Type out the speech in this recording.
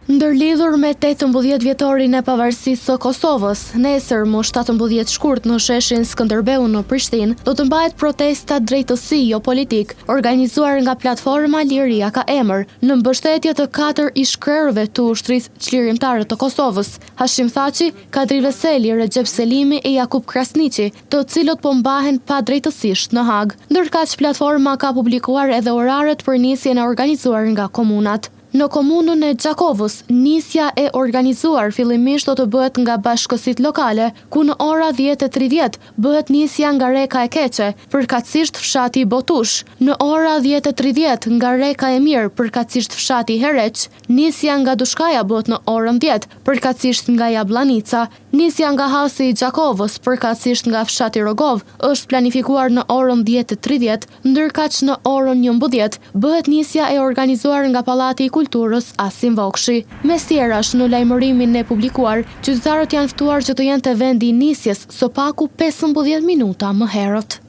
Ndërlidhur me 18 vjetorin e pavarësisë së Kosovës, nesër më 17 shkurt në sheshin Skënderbeu në Prishtinë, do të mbahet protesta drejtësi jo politik, organizuar nga platforma Liria ka emër, në mbështetje të 4 ish-krerëve të ushtrisë çlirimtare të Kosovës, Hashim Thaçi, Kadri Veseli, Recep Selimi e Jakub Krasniqi, të cilët po mbahen pa drejtësisht në Hag. Ndërkaq platforma ka publikuar edhe oraret për nisjen e organizuar nga komunat. Në komunën e Gjakovës, nisja e organizuar fillimisht do të bëhet nga bashkësitë lokale, ku në ora 10:30 bëhet nisja nga Reka e Keqe, përkatësisht fshati Botush. Në ora 10:30 nga Reka e Mirë, përkatësisht fshati Hereq. Nisja nga Dushkaja bëhet në orën 10, përkatësisht nga Jabllanica. Nisja nga Hasi i Gjakovës, përkatësisht nga fshati Rogov, është planifikuar në orën 10:30, ndërkaq në orën 11 bëhet nisja e organizuar nga Pallati i Kulturës Asim Vokshi. Mes tjerash, në lajmërimin e publikuar, qytetarët janë ftuar që të jenë te vendi i nisjes së paku 15 minuta më herët.